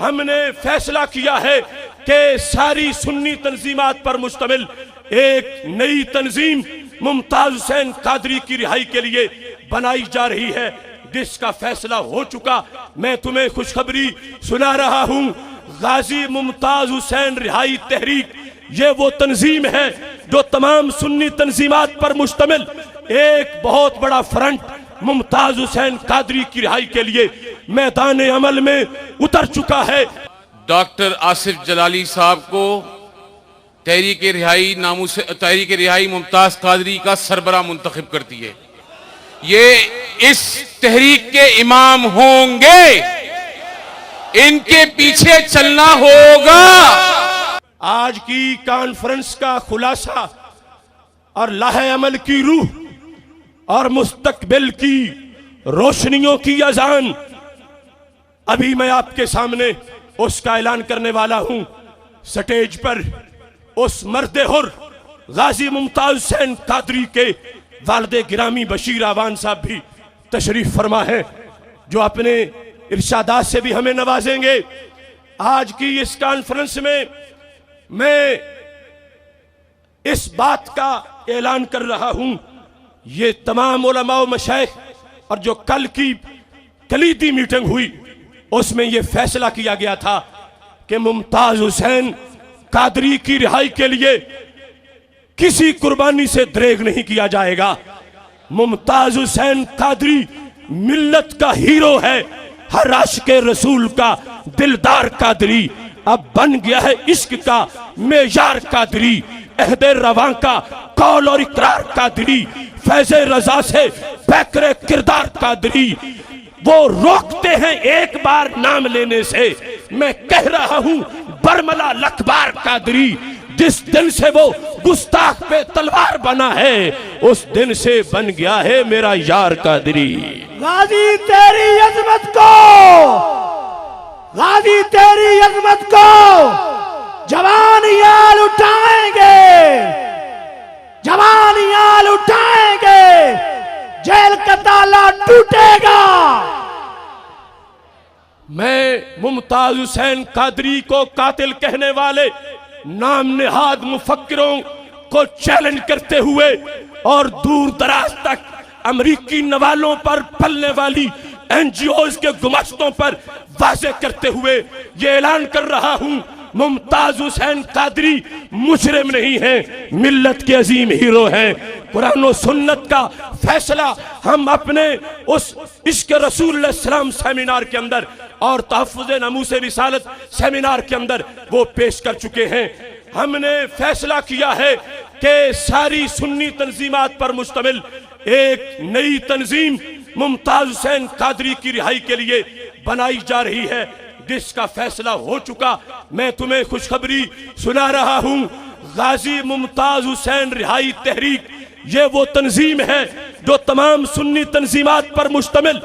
हमने फैसला किया है कि सारी सुन्नी तंजीमात पर मुश्तमिल एक नई तंजीम मुमताज हुसैन कादरी की रिहाई के लिए बनाई जा रही है, जिसका फैसला हो चुका। मैं तुम्हें खुशखबरी सुना रहा हूँ, गाजी मुमताज हुसैन रिहाई तहरीक ये वो तंजीम है जो तमाम सुन्नी तंजीमात पर मुश्तमिल एक बहुत बड़ा फ्रंट मुमताज हुसैन कादरी की रिहाई के लिए मैदान अमल में उतर चुका है। डॉक्टर आसिफ जलाली साहब को तहरीक रिहाई मुमताज कादरी का सरबरा मुंतखब करती है। ये इस तहरीक के इमाम होंगे, इनके पीछे चलना होगा। आज की कॉन्फ्रेंस का खुलासा और लाहे अमल की रूह और मुस्तकबिल की रोशनियों की अजान अभी मैं आपके सामने उसका ऐलान करने वाला हूं। स्टेज पर उस मर्दे हुर गाजी मुमताज हुसैन कादरी के वालिद गिरामी बशीर आवान साहब भी तशरीफ फरमा है, जो अपने इरशादात से भी हमें नवाजेंगे। आज की इस कॉन्फ्रेंस में मैं इस बात का ऐलान कर रहा हूं, ये तमाम उलमा व मशाइख और जो कल की कलीदी मीटिंग हुई उसमें यह फैसला किया गया था कि मुमताज हुसैन कादरी की रिहाई के लिए किसी कुर्बानी से दरेग नहीं किया जाएगा। मुमताज हुसैन कादरी मिल्लत का हीरो है, हर आशिक़े रसूल का दिलदार कादरी अब बन गया है इश्क का मेयार कादरी, अहदे रवां का कौल और इकरार कादरी, फैज़े रजा से बैकरे किरदार कादरी। वो रोकते हैं एक बार नाम लेने से, मैं कह रहा हूं बरमला लखबार कादरी। जिस दिन से वो गुस्ताख पे तलवार बना है उस दिन से बन गया है मेरा यार कादरी। गाजी तेरी अजमत को, गाजी तेरी अजमत को जवान याल उठाएंगे, जवान याल उठाएंगे, जेल का ताला टूटेगा। मैं मुमताज हुसैन कादरी को कातिल कहने वाले नाम निहाद मुफक्किरों को चैलेंज करते हुए और दूर दराज तक अमरीकी नवालों पर पलने वाली एनजीओज के गुमस्तों पर वाज़े करते हुए ये ऐलान कर रहा हूं, मुमताज हुसैन कादरी मुजरिम नहीं है, मिल्लत के अजीम हीरो हैं। कुरान और सुन्नत का फैसला हम अपने उस इश्क रसूल सलाम सेमिनार के अंदर और तहफ़्फ़ुज़ नमूस रिसालत सेमिनार के अंदर वो पेश कर चुके हैं। हमने फैसला किया है कि सारी सुन्नी तंजीमात पर मुश्तमिल एक नई तंजीम मुमताज हुसैन कादरी की रिहाई के लिए बनाई जा रही है, जिसका फैसला हो चुका। मैं तुम्हें खुशखबरी सुना रहा हूं, गाजी मुमताज हुसैन रिहाई तहरीक ये वो तंजीम है जो तमाम सुन्नी तंजीमात पर मुश्तमिल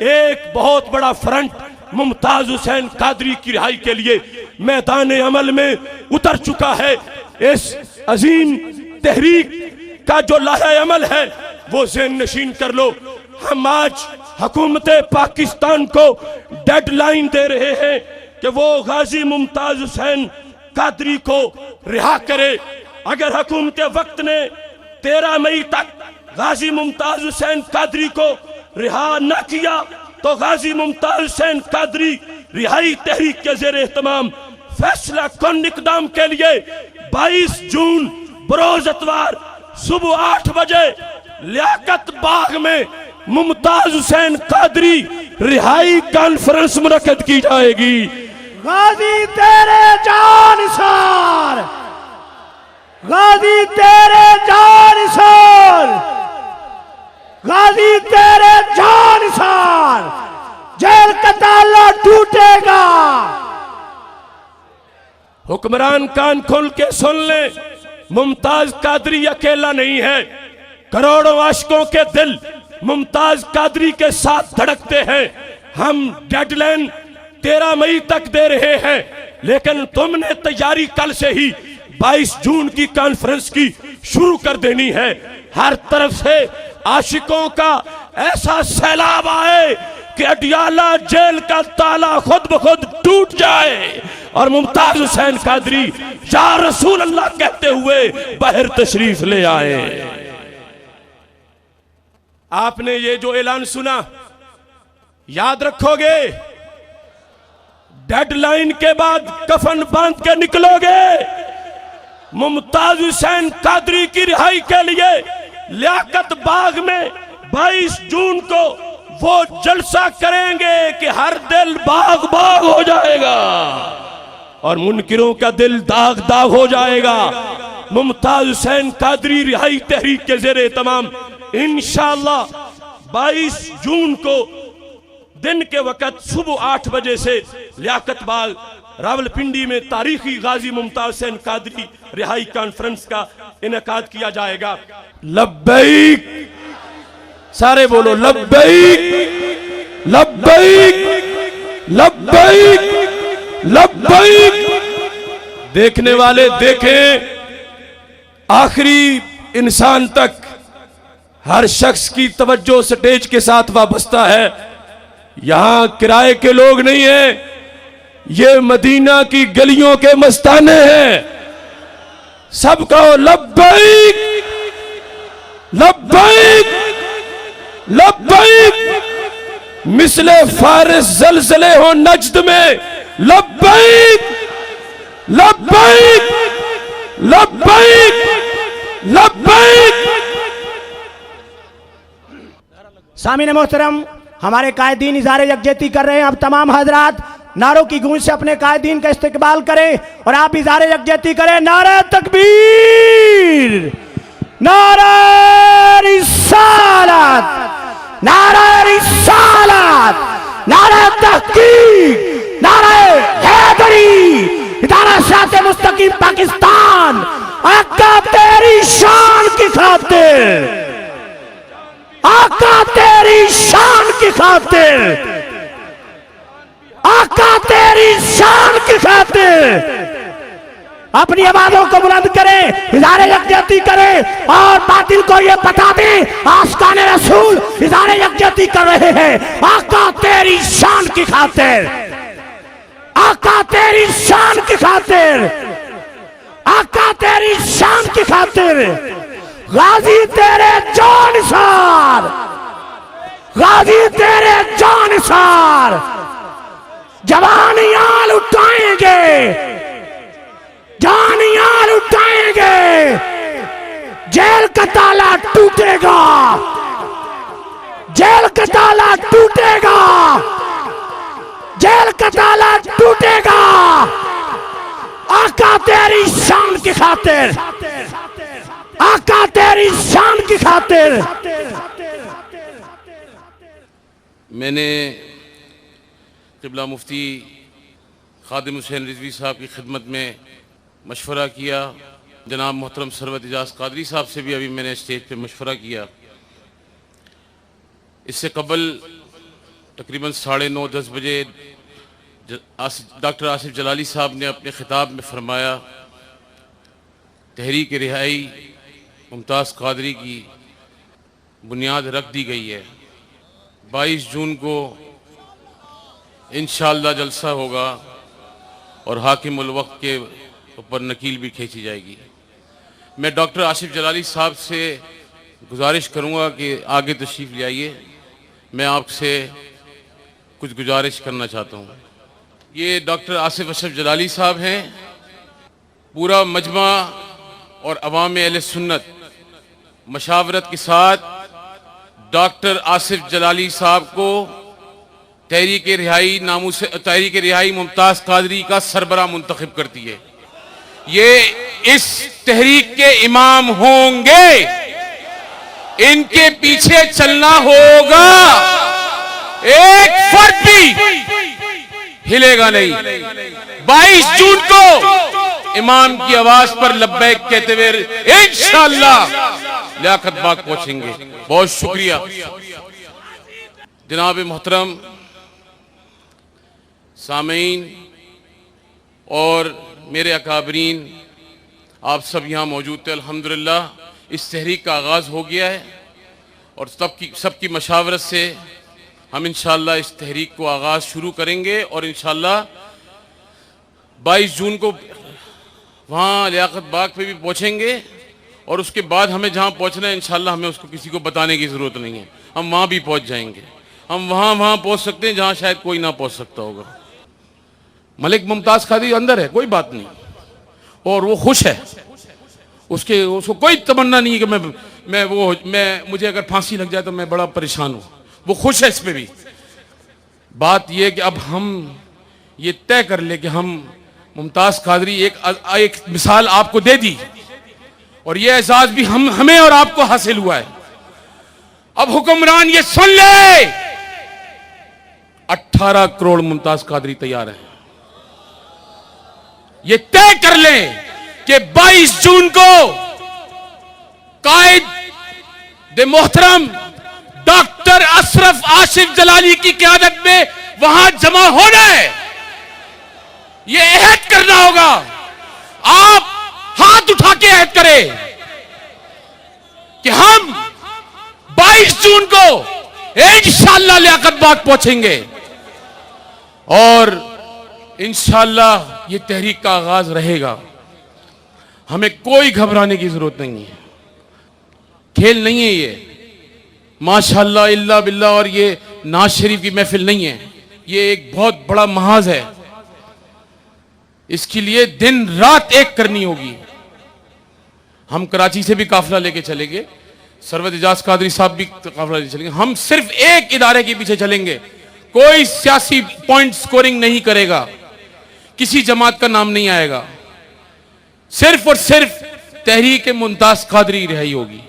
एक बहुत बड़ा फ्रंट मुमताज हुसैन कादरी की रिहाई के लिए मैदान अमल में उतर चुका है। इस अजीम तहरीक का जो लाहे अमल है वो ज़हन नशीन कर लो। हम आज हुकूमत पाकिस्तान को डेडलाइन दे रहे हैं कि वो गाजी मुमताज हुसैन कादरी को रिहा करे। अगर हुकूमत वक्त ने 13 मई तक गाजी मुमताज हुसैन कादरी को रिहा न किया तो गाजी मुमताज हुसैन कादरी रिहाई तहरीक के ज़ेर एहतमाम फैसला कौन इक़दाम के लिए 22 जून बरोज इतवार सुबह 8 बजे लियाकत बाग में मुमताज हुसैन कादरी रिहाई कॉन्फ्रेंस मुनक्किद की जाएगी। गाजी तेरे जानिसार, गाजी तेरे जानिसार, गाजी तेरे जानिसार, जेल का ताला टूटेगा। हुक्मरान कान खोल के सुन ले, मुमताज कादरी अकेला नहीं है, करोड़ों आशिकों के दिल मुमताज कादरी के साथ धड़कते हैं। हम डेडलाइन 13 मई तक दे रहे हैं, लेकिन तुमने तैयारी कल से ही 22 जून की कॉन्फ्रेंस की शुरू कर देनी है। हर तरफ से आशिकों का ऐसा सैलाब आए कि अडियाला जेल का ताला खुद ब खुद टूट जाए और मुमताज हुसैन कादरी या रसूल अल्लाह कहते हुए बाहर तशरीफ ले आए। आपने ये जो ऐलान सुना याद रखोगे, डेडलाइन के बाद कफन बांध के निकलोगे। मुमताज हुसैन कादरी की रिहाई के लिए लियाकत बाग में 22 जून को वो जलसा करेंगे कि हर दिल बाग बाग हो जाएगा और मुनकिरों का दिल दाग दाग हो जाएगा। मुमताज हुसैन कादरी रिहाई तहरीक के ज़ेरे तमाम इंशाअल्लाह 22 जून को दिन के वक्त सुबह 8 बजे से लियाकत बाग रावलपिंडी में तारीखी गाजी मुमताज हुसैन कादरी रिहाई कॉन्फ्रेंस का इनेकाद किया जाएगा। लब्बैक, सारे बोलो लब्बैक लब्बैक लब्बैक लब्बैक। देखने वाले देखें, आखिरी इंसान तक हर शख्स की तवज्जो स्टेज के साथ वाबस्ता है। यहां किराए के लोग नहीं हैं, ये मदीना की गलियों के मस्ताने हैं। सब कहो लब्बैक लब्बैक लब्बैक। मिसले फारिस जलजले हो नज्द में, लब्बैक लब्बैक लब्बैक लब्बैक। सामीन मोहतरम, हमारे कायदीन इज़हार यकजहती कर रहे हैं। अब तमाम हजरात नारों की गूंज से अपने कायदीन का इस्तेकबाल करें और आप इज़हार यकजहती करें। नारा तकबीर, नारा रिसालत, नारा रिसालत, नारा तहकीक, नारा हैदरी, इदारा शाह मुस्तकीम पाकिस्तान। आका तेरी शान की खातिर, आका तेरी शान की खातिर, आका तेरी शान की खातिर अपनी आवाजों को बुलंद करें, इज़हार यकजहती करें और बातिल को ये बता दें आशिकाने रसूल इज़हार यकजहती कर रहे हैं। आका तेरी शान की खातिर, आका तेरी शान की खातिर, आका तेरी शान की खातिर। गाजी तेरे जानिसार, गाजी तेरे जानिसार जवानियां उठाएंगे, जानियां उठाएंगे। जेल का ताला टूटेगा, जेल का ताला टूटेगा, जेल का ताला टूटेगा। आका तेरी शान की खातिर, आका तेरी शान की खातिर। मैंने क़िबला मुफ्ती खादिम हुसैन रिजवी साहब की खिदमत में मशवरा किया। जनाब मोहतरम सरवत इजाज़ कादरी साहब से भी अभी मैंने स्टेज पे मशवरा किया। इससे कबल तकरीबन 9:30-10 बजे डॉक्टर आसिफ जलाली साहब ने अपने खिताब में फरमाया, तहरीक रिहाई मुमताज़ कादरी की बुनियाद रख दी गई है। 22 जून को इंशाअल्लाह जलसा होगा और हाकिमुल वक्त के ऊपर नकील भी खींची जाएगी। मैं डॉक्टर आसिफ जलाली साहब से गुजारिश करूंगा कि आगे तशरीफ़ ले आइए। मैं आपसे कुछ गुजारिश करना चाहता हूं। ये डॉक्टर आसिफ अशरफ जलाली साहब हैं। पूरा मजमा और अवाम अहले सुन्नत मशावरत के साथ डॉक्टर आसिफ जलाली साहब को तहरीक रिहाई मुमताज़ कादरी का सरबरा मुंतखब करती है। ये इस तहरीक के इमाम होंगे, इनके पीछे चलना होगा, एक फर्द भी हिलेगा नहीं। 22 जून को इमाम की आवाज पर लब्बैक कहते हुए इंशाअल्लाह लियाकत बाग पहुंचेंगे। बहुत शुक्रिया। जनाब मोहतरम सामीन और मेरे अकाबरीन, आप सब यहाँ मौजूद थे। अल्हम्दुलिल्लाह इस तहरीक का आगाज़ हो गया है और सबकी मशावरत से हम इंशाअल्लाह इस तहरीक को आगाज शुरू करेंगे और इंशाअल्लाह 22 जून को वहाँ लियाकत बाग पे भी पहुँचेंगे और उसके बाद हमें जहाँ पहुँचना है इंशाअल्लाह हमें उसको किसी को बताने की ज़रूरत नहीं है, हम वहाँ भी पहुँच जाएंगे। हम वहाँ पहुँच सकते हैं जहाँ शायद कोई ना पहुँच सकता होगा। मलिक मुमताज़ कादरी अंदर है, कोई बात नहीं, और वो खुश है, उसको कोई तमन्ना नहीं है कि मुझे अगर फांसी लग जाए तो मैं बड़ा परेशान हूँ। वो खुश है इस पे भी। बात यह कि अब हम ये तय कर ले कि हम मुमताज़ कादरी एक मिसाल आपको दे दी और ये एजाज भी हमें और आपको हासिल हुआ है। अब हुक्मरान ये सुन ले, 18 करोड़ मुमताज़ कादरी तैयार हैं। ये तय कर ले कि 22 जून को कायद दे मोहतरम डॉक्टर अशरफ आसिफ जलाली की क़यादत में वहां जमा होना है। यह अहद करना होगा। आप हाथ उठा के अहद करें कि हम 22 जून को इंशाअल्लाह लियाकत बाग पहुंचेंगे और इंशाअल्लाह ये तहरीक का आगाज रहेगा। हमें कोई घबराने की जरूरत नहीं है, खेल नहीं है ये, माशाअल्लाह इल्ला बिल्ला, और ये नाज शरीफ की महफिल नहीं है, ये एक बहुत बड़ा महाज है। इसके लिए दिन रात एक करनी होगी। हम कराची से भी काफिला लेके चलेंगे, सरवत इजाज कादरी साहब भी काफिला लेके चलेंगे। हम सिर्फ एक इदारे के पीछे चलेंगे, कोई सियासी पॉइंट स्कोरिंग नहीं करेगा, किसी जमात का नाम नहीं आएगा, सिर्फ और सिर्फ तहरीक मुमताज़ कादरी रिहाई होगी।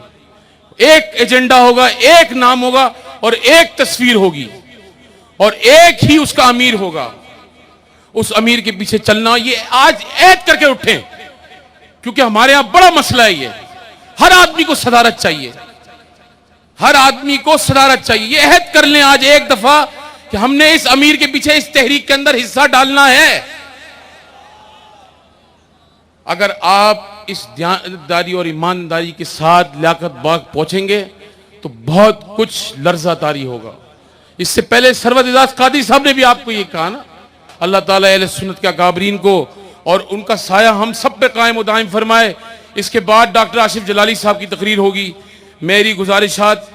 एक एजेंडा होगा, एक नाम होगा और एक तस्वीर होगी और एक ही उसका अमीर होगा। उस अमीर के पीछे चलना, ये आज ऐद करके उठें, क्योंकि हमारे यहां बड़ा मसला है ये। हर आदमी को सदारत चाहिए, हर आदमी को सदारत चाहिए। ये अहद कर लें आज एक दफा कि हमने इस अमीर के पीछे इस तहरीक के अंदर हिस्सा डालना है। अगर आप इस दयानतदारी और ईमानदारी के साथ लियाकत बाग पहुंचेंगे तो बहुत कुछ लर्जा तारी होगा। इससे पहले सरवत इजाज कादरी साहब ने भी आपको ये कहा ना, अल्लाह ताला अहले सुन्नत का काबरीन को और उनका साया हम सब पे कायम और दायम फरमाए। इसके बाद डॉक्टर आसिफ जलाली साहब की तकरीर होगी। मेरी गुजारिशात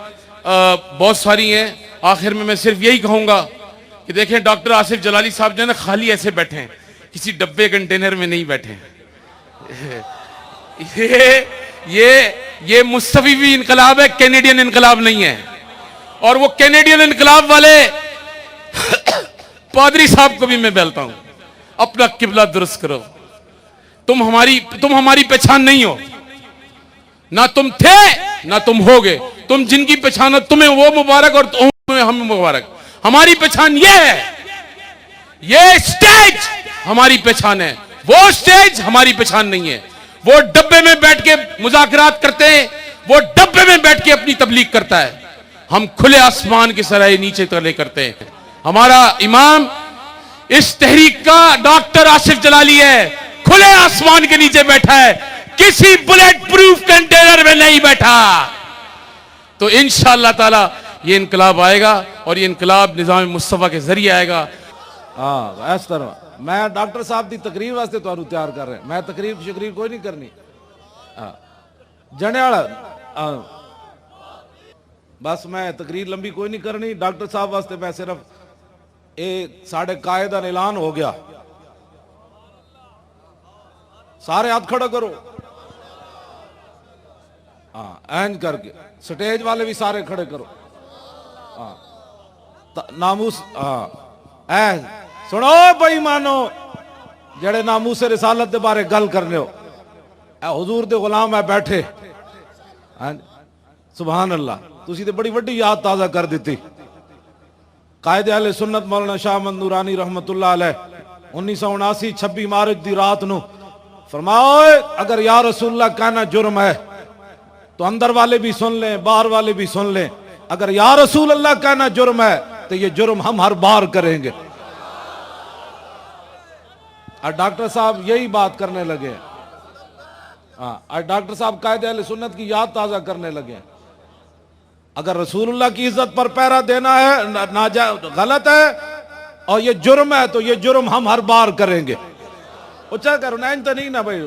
बहुत सारी हैं, आखिर में मैं सिर्फ यही कहूँगा कि देखें, डॉक्टर आसिफ जलाली साहब जो है ना खाली ऐसे बैठे हैं, किसी डब्बे कंटेनर में नहीं बैठे हैं। ये मुस्तफी इनकलाब है, कैनेडियन इनकलाब नहीं है। और वो कैनेडियन इनकलाब वाले पादरी साहब को भी मैं बोलता हूं, अपना किबला दुरुस्त करो। तुम हमारी पहचान नहीं हो, ना तुम थे ना तुम होगे। तुम जिनकी पहचान हो, तुम्हें वो मुबारक और तुम्हें हम मुबारक। हमारी पहचान ये है, ये स्टेज हमारी पहचान है, वो स्टेज हमारी पहचान नहीं है। वो डब्बे में बैठ के मुज़ाकरात करते हैं, वो डब्बे में बैठ के अपनी तबलीग करता है। हम खुले आसमान के सराय नीचे तले करते हैं। हमारा इमाम इस तहरीक का डॉक्टर आसिफ जलाली है, खुले आसमान के नीचे बैठा है, किसी बुलेट प्रूफ कंटेनर में नहीं बैठा। तो इंशाअल्लाह ताला ये इनकलाब आएगा और ये इनकलाब निज़ाम मुस्तफा के जरिए आएगा। हाँ, इस तरह मैं डॉक्टर साहब की तकरीर वास्ते तुहानू तैयार कर रहे हैं। मैं तकरीर शकरीर कोई नहीं करनी। जने वाला बस मैं तकरीर लंबी कोई नहीं करनी। डॉक्टर साहब वास्ते मैं सिर्फ ये साढ़े कायदा ऐलान हो गया। सारे हाथ खड़ा करो। हाँ, एंज करके स्टेज वाले भी सारे खड़े करो। हाँ, नामूस। हाँ, सुनो भाई, मानो जड़े नामूस रिसालत के बारे गल करने हो, हुजूर दे गुलाम है बैठे। हाँ, सुभान अल्लाह, तुसी ते बड़ी वड्डी याद ताजा कर दी। कायद अहले सुन्नत मौलाना शाह अहमद नूरानी रहमतुल्लाह अलैह 1979 26 मार्च दी रात नू फरमाओ, अगर या रसूलुल्लाह कहना जुर्म है तो अंदर वाले भी सुन लें, बाहर वाले भी सुन लें। अगर या रसूल अल्लाह कहना जुर्म है तो ये जुर्म हम हर बार करेंगे। और डॉक्टर साहब यही बात करने लगे। हाँ, और डॉक्टर साहब कायदे अहले सुन्नत की याद ताजा करने लगे। अगर रसूलुल्लाह की इज्जत पर पहरा देना है गलत है और ये जुर्म है, तो ये जुर्म हम हर बार करेंगे। उच्चा करो ना, तो नहीं ना भाई।